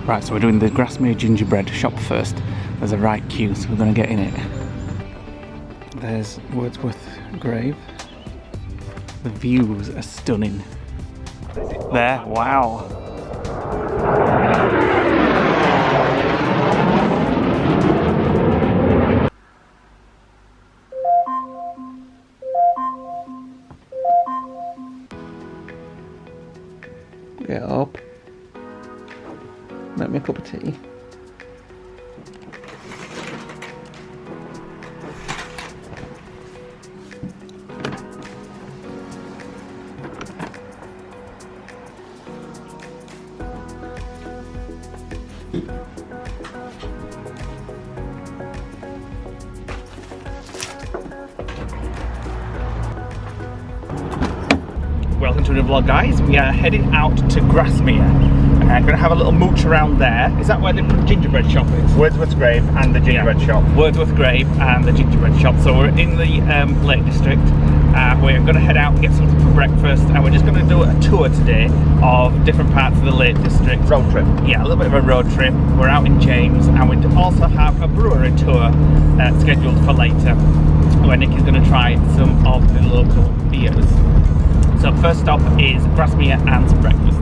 Right, so we're doing the Grasmere Gingerbread Shop first. There's a right queue, so we're going to get in it. There's Wordsworth Grave. The views are stunning. There, wow. Get up. Make me a cup of tea. Welcome to the vlog, guys. We are heading out to Grasmere. Going to have a little mooch around there. Is that where the gingerbread shop is? Wordsworth's Grave and the Gingerbread Shop. Wordsworth Grave and the Gingerbread Shop. So we're in the Lake District. We're going to head out and get something for breakfast, and we're just going to do a tour today of different parts of the Lake District. Road trip. Yeah, a little bit of a road trip. We're out in James, and we also have a brewery tour scheduled for later, where Nick is going to try some of the local beers. So first stop is Grasmere and some breakfast.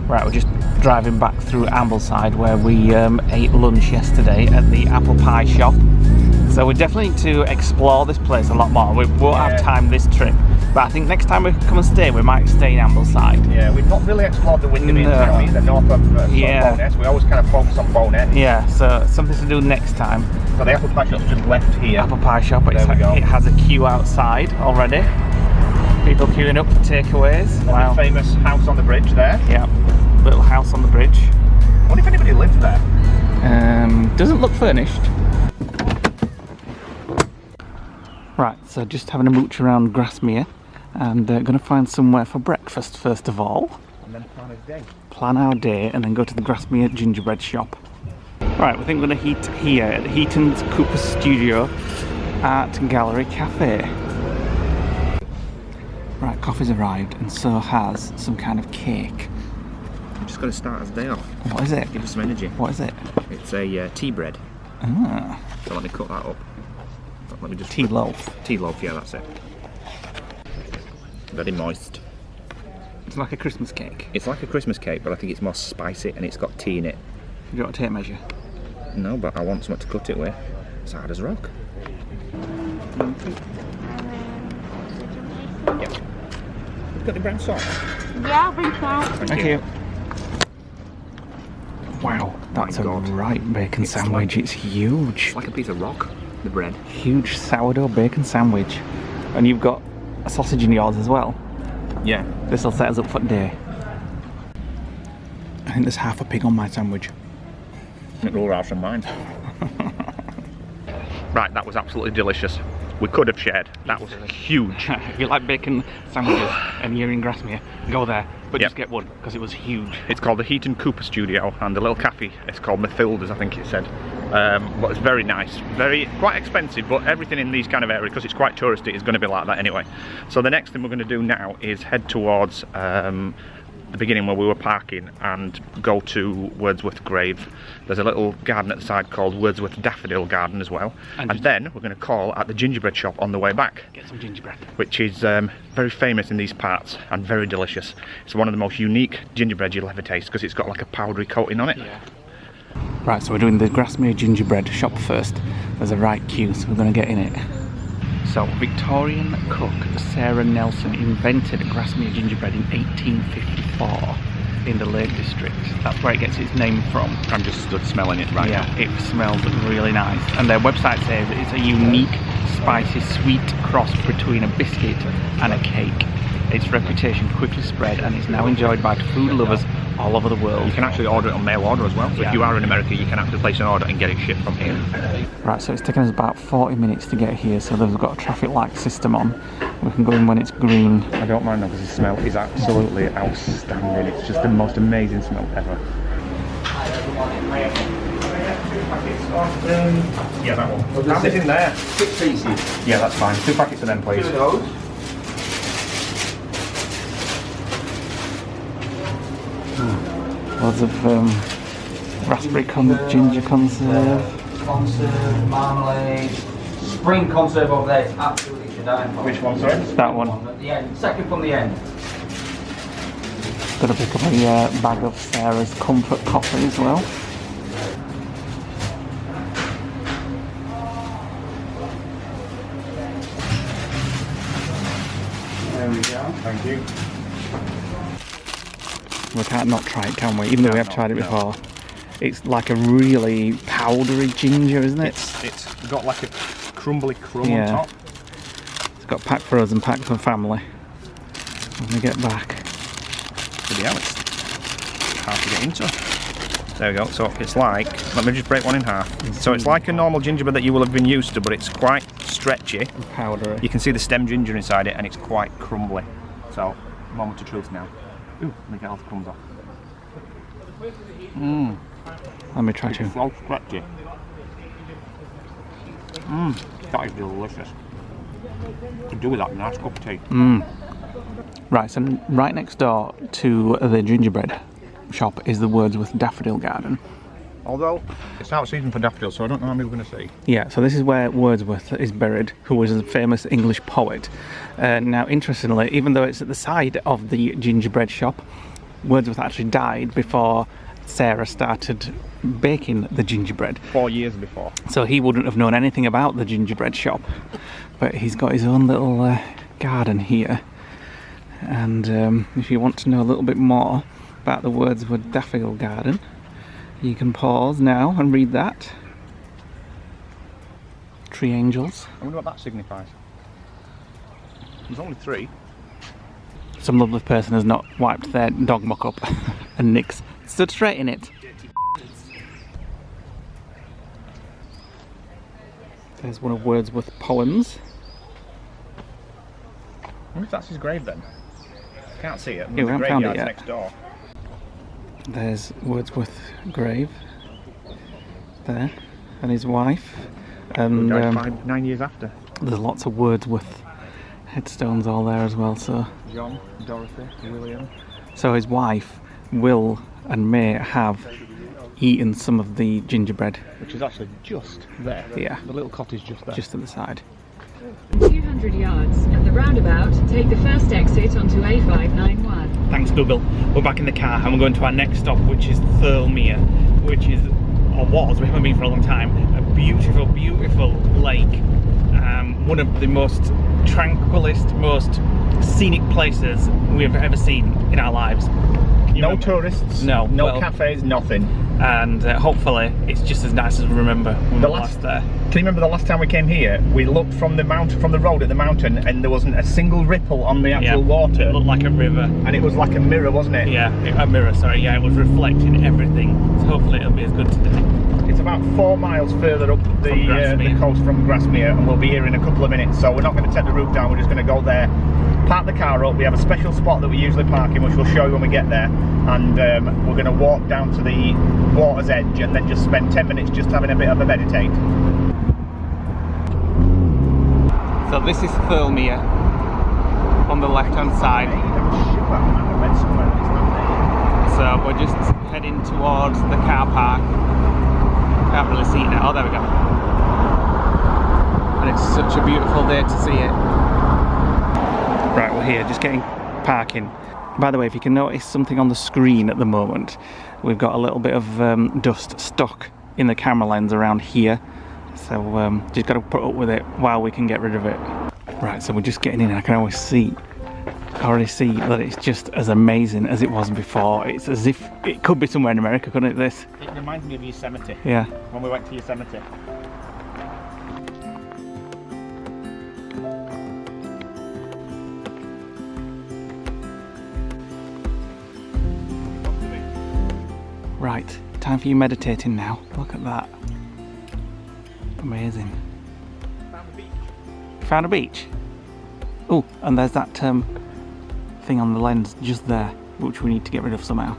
Right, we're just driving back through Ambleside, where we ate lunch yesterday at the apple pie shop. So we definitely need to explore this place a lot more. We won't have time this trip, but I think next time we come and stay, we might stay in Ambleside. Yeah, we've not really explored the Windermere town either, north of Bowness. We always kind of focus on Bowness. Yeah, so something to do next time. So the apple pie shop's just left here. Apple pie shop, There we go. It has a queue outside already. People queuing up for takeaways. Wow. The famous house on the bridge there. Yeah, little house on the bridge. I wonder if anybody lives there. Doesn't look furnished. Right, so just having a mooch around Grasmere, and going to find somewhere for breakfast first of all. And then plan a day. Plan our day, and then go to the Grasmere Gingerbread Shop. Right, we think we're going to heat here at Heaton's Cooper Studio Art Gallery Cafe. Right, coffee's arrived, and so has some kind of cake. I'm just going to start as day off. What is it? Give us some energy. What is it? It's a tea bread. Ah, So let me cut that up. Let me just tea loaf. Tea loaf, yeah, that's it. Very moist. It's like a Christmas cake. It's like a Christmas cake, but I think it's more spicy and it's got tea in it. You got a tape measure? No, but I want something to cut it with. It's hard as rock. Yep. You've got the brown sauce? Yeah, I'll bring some. Thank you. Wow, that's a right bacon sandwich. It's huge. It's like a piece of rock, the bread. Huge sourdough bacon sandwich. And you've got a sausage in yours as well. Yeah. This will set us up for the day. I think there's half a pig on my sandwich. It'll all out from mine. Right, that was absolutely delicious. We could have shared. That was huge. If you like bacon sandwiches and you're in Grasmere, go there. But just get one, because it was huge. It's called the Heaton Cooper Studio, and the little cafe, it's called Mathilda's, I think it said. But it's very nice. Quite expensive, but everything in these kind of areas, because it's quite touristy, is going to be like that anyway. So the next thing we're going to do now is head towards the beginning where we were parking and go to Wordsworth Grave. There's a little garden at the side called Wordsworth Daffodil Garden as well. And then we're going to call at the gingerbread shop on the way back. Get some gingerbread. Which is very famous in these parts and very delicious. It's one of the most unique gingerbread you'll ever taste because it's got like a powdery coating on it. Yeah. Right, so we're doing the Grasmere Gingerbread Shop first. There's a right queue, so we're going to get in it. So, Victorian cook Sarah Nelson invented Grasmere gingerbread in 1854. in the Lake District. That's where it gets its name from. I'm just stood smelling it right now. It smells really nice. And their website says it's a unique, spicy, sweet cross between a biscuit and a cake. Its reputation quickly spread and is now enjoyed by food lovers all over the world. You can actually order it on mail order as well. So if you are in America, you can actually place an order and get it shipped from here. Right, so it's taken us about 40 minutes to get here, so they've got a traffic light system on. We can go in when it's green. I don't mind though, because the smell is absolutely outstanding. It's just the most amazing smell ever. Yeah, that one. How many's in there? 6 pieces. Yeah, that's fine. 2 packets of them, please. 2 of those. Loads of raspberry ginger conserve. Conserve, marmalade. Spring conserve over there. It's absolutely to die for. Which one, sorry? That one. At the end. Second from the end. Got to pick up a bag of Sarah's comfort coffee as well. There we go. Thank you. We can't not try it, can we? Even though we have tried it before. It's like a really powdery ginger, isn't it? It's got like a crumbly crumb on top. It's got pack for us and pack for family. When we get back. Bloody hell, it's hard to get into. There we go. So it's like, let me just break one in half. So it's like a normal gingerbread that you will have been used to, but it's quite stretchy. Powdery. You can see the stem ginger inside it, and it's quite crumbly. So, moment of truth now. Ooh, let me get all the crumbs off. Let me try too. So stretchy. That is delicious. Could do with that nice cup of tea. Right, so right next door to the gingerbread shop is the Wordsworth Daffodil Garden. Although, it's out of season for daffodils, so I don't know how many we're going to see. Yeah, so this is where Wordsworth is buried, who was a famous English poet. Now, interestingly, even though it's at the side of the gingerbread shop, Wordsworth actually died before Sarah started baking the gingerbread. 4 years before. So he wouldn't have known anything about the gingerbread shop. But he's got his own little garden here. And if you want to know a little bit more about the Wordsworth Daffodil Garden, you can pause now and read that. Tree angels. I wonder what that signifies. There's only 3. Some lovely person has not wiped their dog muck up and Nick's stood straight in it. There's one of Wordsworth's poems. I wonder if that's his grave then. Can't see it. Yeah, we haven't found it yet. Next door. There's Wordsworth's grave there, and his wife. And Who died 9 years after. there's lots of Wordsworth headstones all there as well. So John, Dorothy, William. So his wife will and may have eaten some of the gingerbread. Which is actually just there. Yeah. The little cottage just there. Just to the side. 200 yards at the roundabout, take the first exit onto A591. Thanks Google. We're back in the car and we're going to our next stop, which is Thirlmere, which is, or was, we haven't been for a long time, a beautiful, beautiful lake. One of the most tranquilist, most scenic places we've ever seen in our lives. No tourists, no cafes, nothing. And hopefully it's just as nice as we remember when we last there. Can you remember the last time we came here? We looked from the mountain, from the road at the mountain, and there wasn't a single ripple on the actual water. It looked like a river. And it was like a mirror, wasn't it? Yeah, a mirror, sorry. Yeah, it was reflecting everything. So hopefully it'll be as good today. It's about 4 miles further up the coast from Grasmere, and we'll be here in a couple of minutes. So we're not going to take the route down, we're just going to go there, park the car up. We have a special spot that we usually park in, which we'll show you when we get there. And we're going to walk down to the water's edge and then just spend 10 minutes just having a bit of a meditate. So this is Thirlmere on the left hand side. So we're just heading towards the car park. Can't really see it now. Oh, there we go. And it's such a beautiful day to see it. Right, we're here, just getting parking. By the way, if you can notice something on the screen at the moment, we've got a little bit of dust stuck in the camera lens around here. So just got to put up with it while we can get rid of it. Right, so we're just getting in. I can always see already see that it's just as amazing as it was before. It's as if it could be somewhere in America, couldn't it, this? It reminds me of Yosemite. Yeah. When we went to Yosemite. Right, time for you meditating now. Look at that. Amazing. Found the beach. Found a beach? Oh, and there's that thing on the lens just there, which we need to get rid of somehow.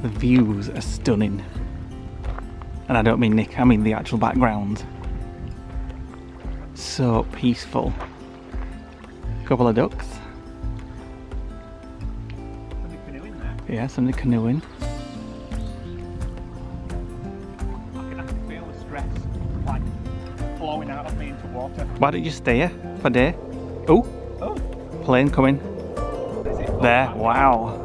The views are stunning. And I don't mean Nick, I mean the actual background. So peaceful. Couple of ducks. Somebody canoeing there. Yeah, somebody canoeing. I can actually feel the stress like flowing out of me into water. Why don't you stay here for a day? Oh, Oh, plane coming. is it? There, wow.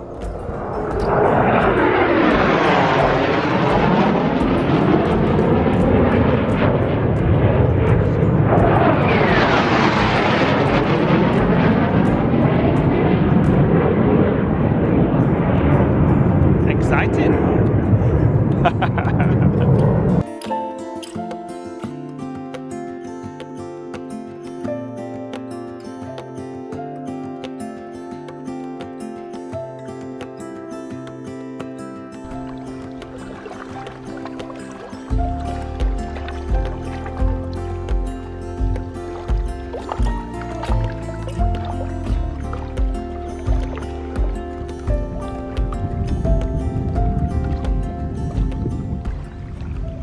Exciting.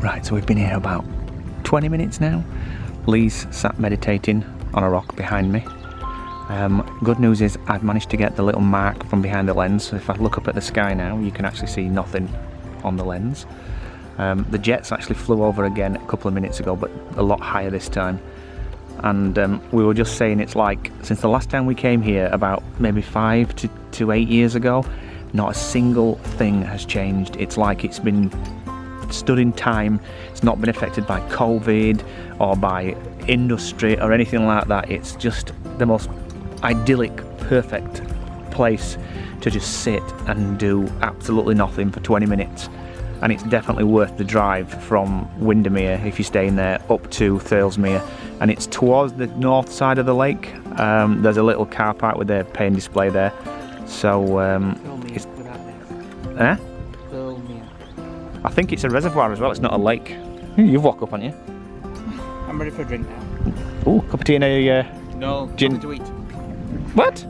Right, so we've been here about 20 minutes now. Lee's sat meditating on a rock behind me. Good news is I've managed to get the little mark from behind the lens. So if I look up at the sky now, you can actually see nothing on the lens. The jets actually flew over again a couple of minutes ago, but a lot higher this time. And we were just saying it's like, since the last time we came here, about maybe 5 to 8 years ago, not a single thing has changed. It's like it's been stood in time. It's not been affected by COVID or by industry or anything like that. It's just the most idyllic, perfect place to just sit and do absolutely nothing for 20 minutes. And it's definitely worth the drive from Windermere, if you're staying there, up to Thelesmere. And it's towards the north side of the lake. There's a little car park with a paying display there. So it's I think it's a reservoir as well, it's not a lake. You've walked up, haven't you? I'm ready for a drink now. Ooh, cup of tea and a No, gin. nothing to eat. What?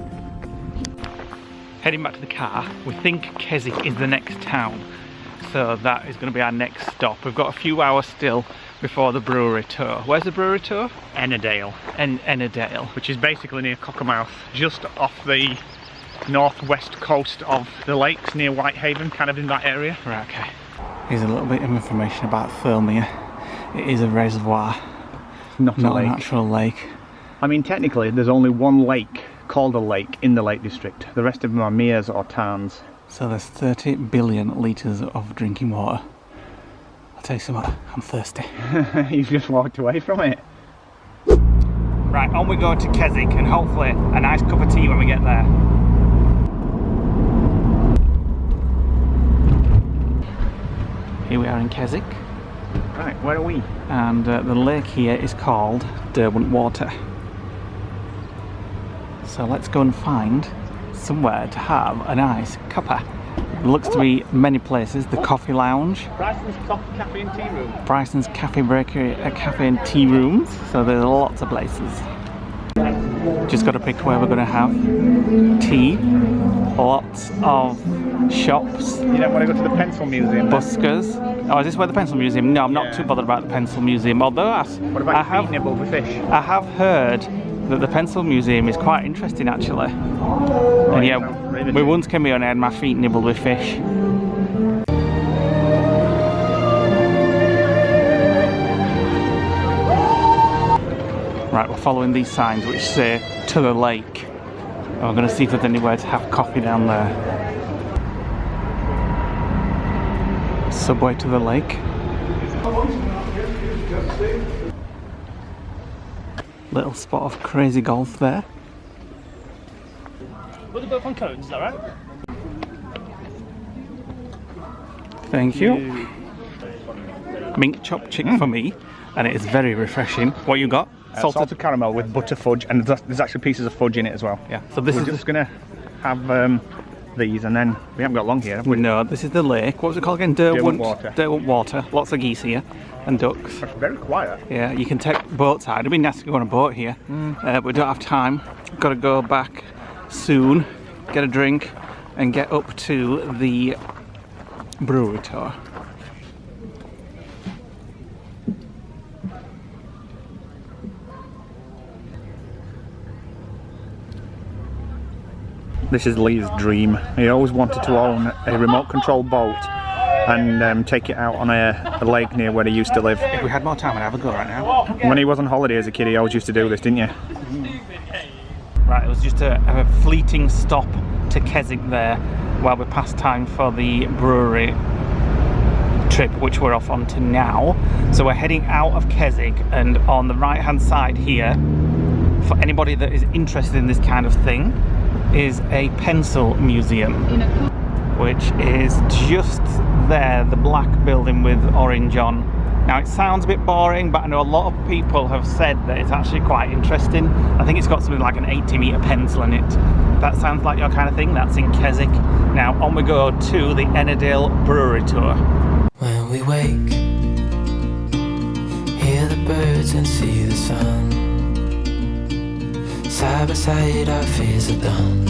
Heading back to the car, we think Keswick is the next town. So that is going to be our next stop. We've got a few hours still before the brewery tour. Where's the brewery tour? Ennerdale. Ennerdale. Which is basically near Cockermouth, just off the northwest coast of the lakes, near Whitehaven, kind of in that area. Right, okay. Here's a little bit of information about Thelesmere. It is a reservoir, Not a not a lake. natural lake. I mean, technically, there's only one lake called a lake in the Lake District. The rest of them are meres or tarns. So there's 30 billion litres of drinking water. I'll tell you something, I'm thirsty. You've just walked away from it. Right, on we go to Keswick, and hopefully a nice cup of tea when we get there. Here we are in Keswick, Right, where are we? and the lake here is called Derwentwater. So let's go and find somewhere to have a nice cuppa. There looks to be many places. The Coffee Lounge, Bryson's Coffee Cafe and Tea Room. Bryson's Cafe Bakery, Cafe and Tea Rooms. So there's lots of places. Just got to pick where we're going to have tea. Lots of shops. You don't want to go to the Pencil Museum? Buskers. Oh, is this where the Pencil Museum? No, I'm not Yeah. too bothered about the Pencil Museum. Although What about I your have feet nibbled with fish? I have heard that the Pencil Museum is quite interesting actually. And yeah, Really? we once came here and I had my feet nibbled with fish. Right, we're following these signs which say to the lake. And we're going to see if there's anywhere to have coffee down there. Subway to the lake. Little spot of crazy golf there. Were they both on cones, is that right? Thank you. Mink chop chick for me, and it is very refreshing. What you got? Salted caramel with butter fudge, and there's actually pieces of fudge in it as well. Yeah. So this We're is just gonna have these, and then we haven't got long here, have we? no. This is the lake. What was it called again? Derwent Water. Derwent Water. Lots of geese here and ducks. It's very quiet. Yeah, you can take boats out. It'd be nice to go on a boat here, but we don't have time. Got to go back soon, get a drink, and get up to the brewery tour. This is Lee's dream. He always wanted to own a remote control boat and take it out on a lake near where he used to live. If we had more time, I'd have a go right now. When he was on holiday as a kid, he always used to do this, didn't you? Right, it was just a fleeting stop to Keswick there while we passed time for the brewery trip, which we're off on to now. So we're heading out of Keswick, and on the right hand side here, for anybody that is interested in this kind of thing, is a pencil museum, which is just there, the black building with orange on. Now it sounds a bit boring, but I know a lot of people have said that it's actually quite interesting. I think it's got something like an 80-metre pencil in it. That sounds like your kind of thing. That's in Keswick. Now on we go to the Ennerdale Brewery Tour. When we wake, hear the birds and see the sun. Side by side our fears are done.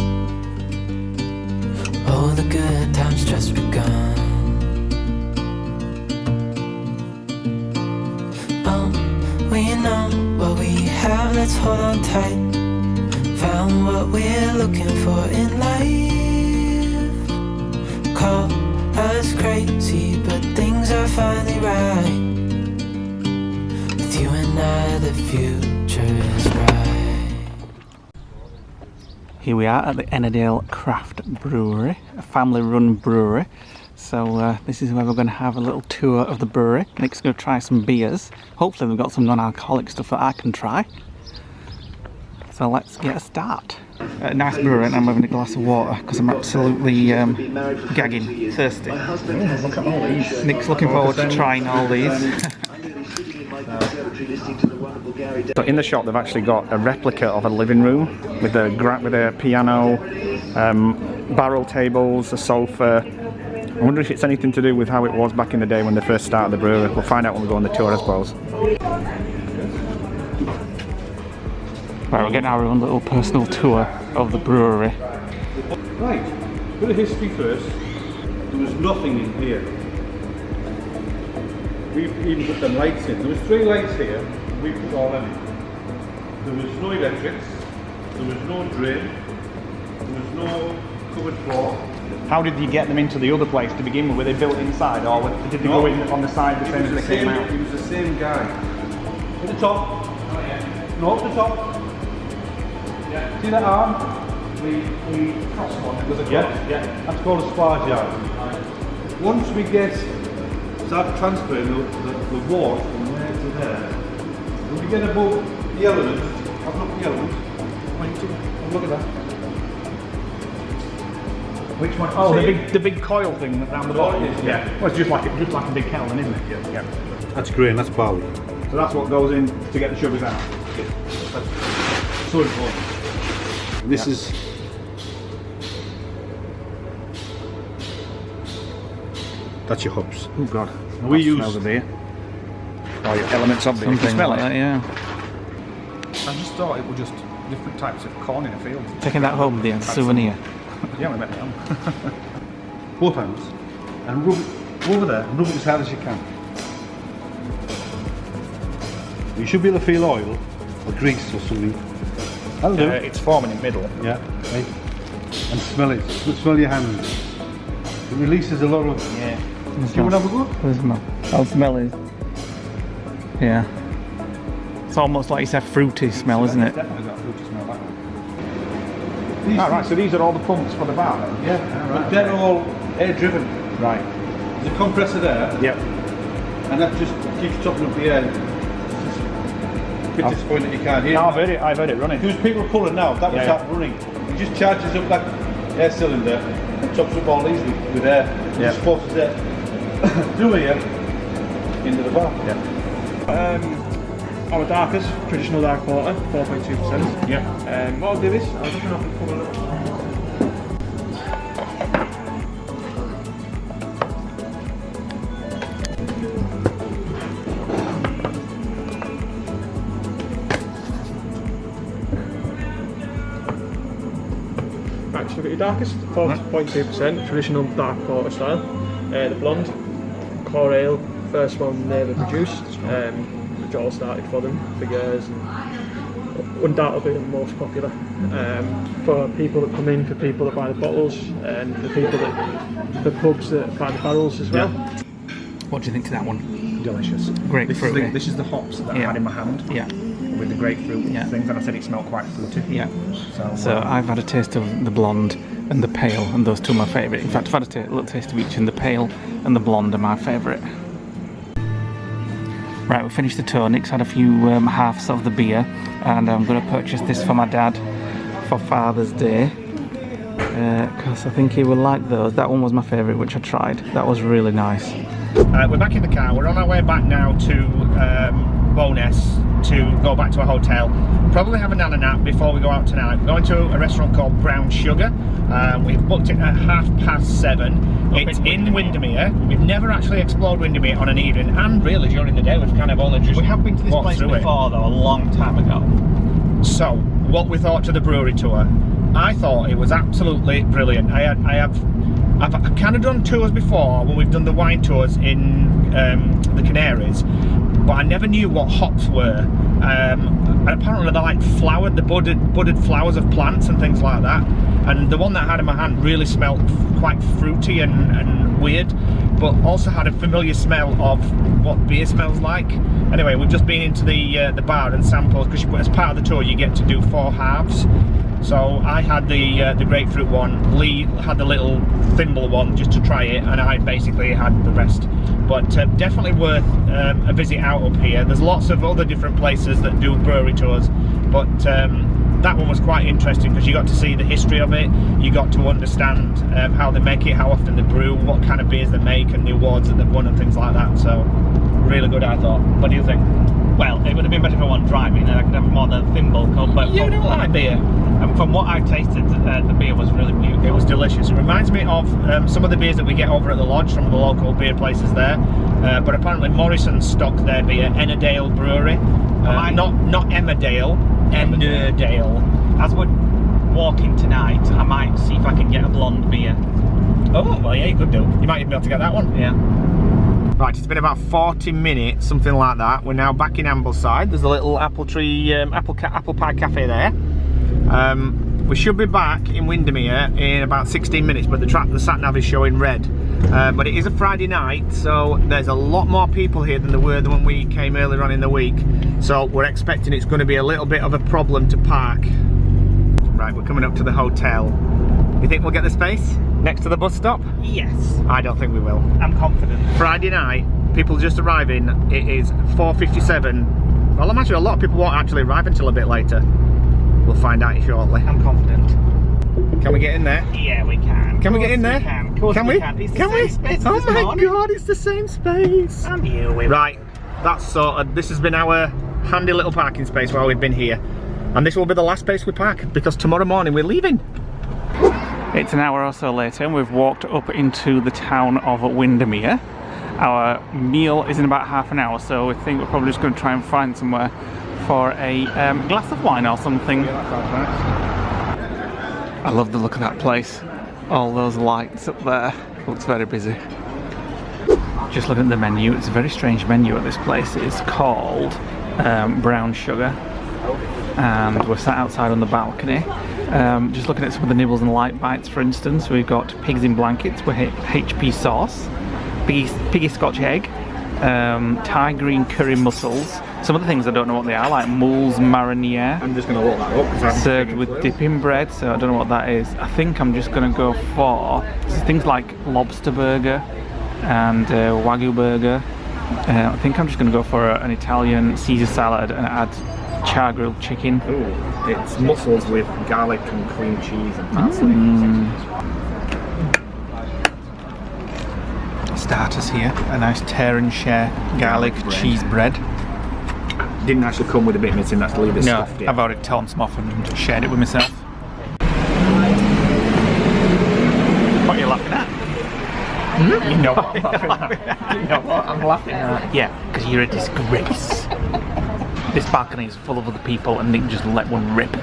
Oh, the good times just begun. Oh, we know what we have, let's hold on tight. Found what we're looking for in life. Call us crazy, but things are finally right. With you and I, the future is bright. Here we are at the Ennerdale Craft Brewery, a family-run brewery. So this is where we're going to have a little tour of the brewery. Nick's going to try some beers. Hopefully we've got some non-alcoholic stuff that I can try. So let's get a start. Nice brewery, and I'm having a glass of water because I'm absolutely gagging, thirsty. Look at all these. Nick's looking forward to trying all these. So in the shop they've actually got a replica of a living room with a piano, barrel tables, a sofa. I wonder if it's anything to do with how it was back in the day when they first started the brewery. We'll find out when we go on the tour, I suppose. Right, we're getting our own little personal tour of the brewery. Right, bit of history first. There was nothing in here. We even put them lights in. There was 3 lights here, we put all them in. There was no electrics, there was no drain, there was no covered floor. How did you get them into the other place to begin with? Were they built inside, or did they go in on the side the same as they came out? It was the same guy. At the top. No, up the top. Yeah. See that arm? The cross one. There's a cross. Yeah. That's called a sparge yard. Once we start transferring the water from there to there, when we get above the element, have a look at the element. Look at that. Which one? Oh, the big coil thing around the bottom. Yeah. Well, it's just like a big kettle, then, isn't it? Yeah. That's grain, that's barley. So that's what goes in to get the sugars out. That's so important. This is that's your hops. Oh God. We use smells of beer. Oh, your elements of beer. You can Something smell like it. that, yeah. I just thought it was just different types of corn in a field. Taking that home, the souvenir. Yeah, we met them. both hands and rub it over there and rub it as hard as you can. You should be able to feel oil or grease or something. That'll do. It's forming in the middle. Yeah, right. And smell it. Smell your hands. It releases a lot of. Yeah. Do you want to have a go? I'll smell it. Yeah. It's almost like it's a fruity smell, isn't it? Definitely got a fruity smell, that one. Right, so these are all the pumps for the bar then? Yeah, but they're all air driven. Right. There's a compressor there, Yep. and that just keeps topping up the air. It's just a bit disappointing that you can't hear No, it. I've heard it running. There's people pulling now, that was that running. It just charges up that air cylinder and tops up all easily with air. It just forces air through here into the bar. Our darkest, traditional dark porter, 4.2%. Yep. What I'll do is, I'll just have to pull it up. Right, so we've got your darkest, 4.2%, traditional dark porter style. The blonde, core ale, first one they ever produced, which all started for them for years, and undoubtedly the most popular for people that come in, for people that buy the bottles, and for people that, the pubs that buy the barrels as well. What do you think to that one? Delicious. Grapefruit. This is the hops that I had in my hand. Yeah. With the grapefruit things, and I said it smelled quite fruity. Yeah. So I've had a taste of the blonde and the pale, and those two are my favourite. In fact, I've had a little taste of each, and the pale and the blonde are my favourite. Right, we finished the tour. Nick's had a few halves of the beer, and I'm going to purchase this for my dad for Father's Day, because I think he will like those. That one was my favourite, which I tried. That was really nice. We're back in the car. We're on our way back now to Bowness to go back to a hotel. Probably have a nana nap before we go out tonight. We're going to a restaurant called Brown Sugar. We've booked it at 7:30. It's in Windermere. We've never actually explored Windermere on an evening, and really during the day we've kind of only just We have been to this walked place through before, though, a long time ago. So, what we thought to the brewery tour, I thought it was absolutely brilliant. I've kind of done tours before when we've done the wine tours in the Canaries, but I never knew what hops were. And apparently they're like flowered, the budded flowers of plants and things like that. And the one that I had in my hand really smelled quite fruity and weird, but also had a familiar smell of what beer smells like. Anyway, we've just been into the bar and sampled, because as part of the tour you get to do 4 halves. So I had the grapefruit one, Lee had the little thimble one just to try it, and I basically had the rest. But definitely worth a visit out up here. There's lots of other different places that do brewery tours, but that one was quite interesting because you got to see the history of it, you got to understand how they make it, how often they brew, what kind of beers they make, and the awards that they've won and things like that. So really good, I thought. What do you think? Well, it would have been better if I wasn't driving, and I could have more than a thimble. But You don't like beer? And from what I tasted, the beer was really beautiful. It was delicious. It reminds me of some of the beers that we get over at the lodge from the local beer places there. But apparently Morrison's stock their beer, Ennerdale Brewery. Not Emmerdale, Ennerdale. As we're walking tonight, I might see if I can get a blonde beer. Oh, well, yeah, you could do. You might even be able to get that one. Yeah. Right, it's been about 40 minutes, something like that. We're now back in Ambleside. There's a little apple tree, apple pie cafe there. We should be back in Windermere in about 16 minutes, but the sat-nav is showing red. But it is a Friday night, so there's a lot more people here than there were when we came earlier on in the week. So we're expecting it's going to be a little bit of a problem to park. Right, we're coming up to the hotel. You think we'll get the space next to the bus stop? Yes. I don't think we will. I'm confident. Friday night, people just arriving. It is 4:57. Well, I'm actually, a lot of people won't actually arrive until a bit later. We'll find out shortly. I'm confident. Can we get in there? Yeah, we can. Can we get in there? Can we? Can we? It's the Can we? same space Oh as my this morning. god, it's the same space. I knew we were. Right, that's sorted. This has been our handy little parking space while we've been here. And this will be the last place we park, because tomorrow morning we're leaving. It's an hour or so later, and we've walked up into the town of Windermere. Our meal is in about half an hour, so we think we're probably just going to try and find somewhere for a glass of wine or something. I love the look of that place. All those lights up there. Looks very busy. Just looking at the menu, it's a very strange menu at this place. It's called Brown Sugar, and we're sat outside on the balcony. Just looking at some of the nibbles and light bites, for instance, we've got pigs in blankets with HP sauce, piggy Scotch egg, Thai green curry mussels. Some of the things I don't know what they are, like moules mariniere. I'm just going to look that up. Served with dipping bread, so I don't know what that is. I think I'm just going to go for things like lobster burger, and Wagyu burger. I think I'm just going to go for an Italian Caesar salad and add char grilled chicken. Ooh, it's mussels with garlic and cream cheese and parsley. Starters here, a nice tear and share garlic cheese bread. Didn't actually come with a bit missing, that's a little bit No, stuffed. I've already torn some off and shared it with myself. What are you laughing at? You know what I'm laughing at. You know what I'm laughing at. Yeah, because you're a disgrace. This balcony is full of other people and Nick just let one rip.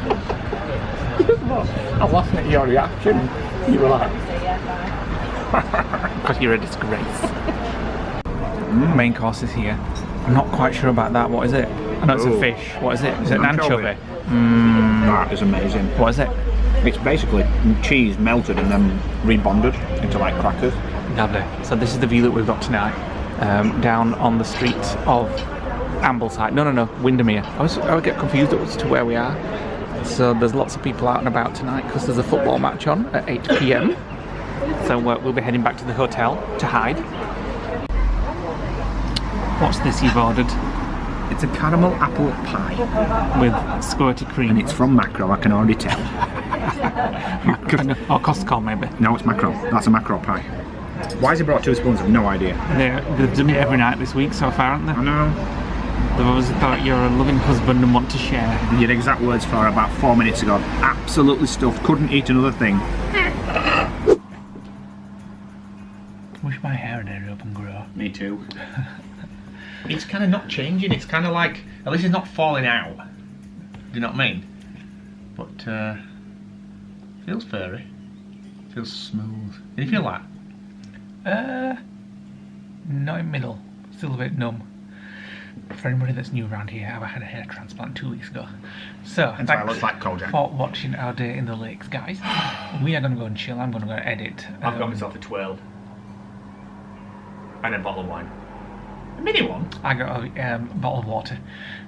I'm laughing at your reaction. You were like... Because you're a disgrace. Main course is here. I'm not quite sure about that. What is it? I know it's a fish. What is it? Is it an anchovy? That is amazing. What is it? It's basically cheese melted and then rebonded into like crackers. Lovely. So this is the view that we've got tonight. Down on the street of Ambleside. No, Windermere. I would get confused as to where we are. So there's lots of people out and about tonight because there's a football match on at 8 PM. So we'll be heading back to the hotel to hide. What's this you've ordered? It's a caramel apple pie. With squirty cream. And it's from Macro, I can already tell. Or Costco maybe. No, it's Macro. That's a Macro pie. Why has he brought 2 spoons? I've no idea. They've done it every night this week so far, haven't they? I know. They've obviously thought you're a loving husband and want to share. Your exact words for about 4 minutes ago. Absolutely stuffed. Couldn't eat another thing. Wish my hair would hurry up and grow. Me too. It's kind of not changing. It's kind of like, at least it's not falling out. Do you know what I mean? But feels furry. Feels smooth. Can you feel that? Not in middle. Still a bit numb. For anybody that's new around here, I had a hair transplant 2 weeks ago. So, That's why I look like Kojak. for watching our day in the lakes, guys. We are going to go and chill. I'm going to go and edit. I've got myself a twirl. And a bottle of wine. A mini one? I got a bottle of water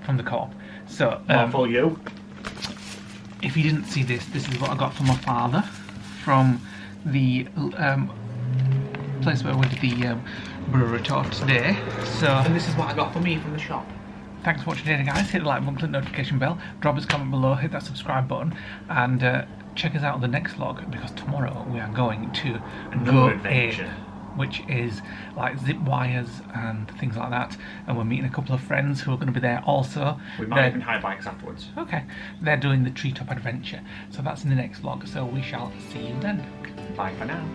from the co-op. So, For you. if you didn't see this, this is what I got from my father from the place where we did the brewery tour today. So, And this is what I got for me from the shop. thanks for watching today, guys. Hit the like button, click the notification bell, drop us a comment below, hit that subscribe button, and check us out on the next vlog because tomorrow we are going to Another adventure. which is like zip wires and things like that, and we're meeting a couple of friends who are going to be there also. We might even hire bikes afterwards. Okay, they're doing the treetop adventure, so that's in the next vlog, so we shall see you then. Bye for now.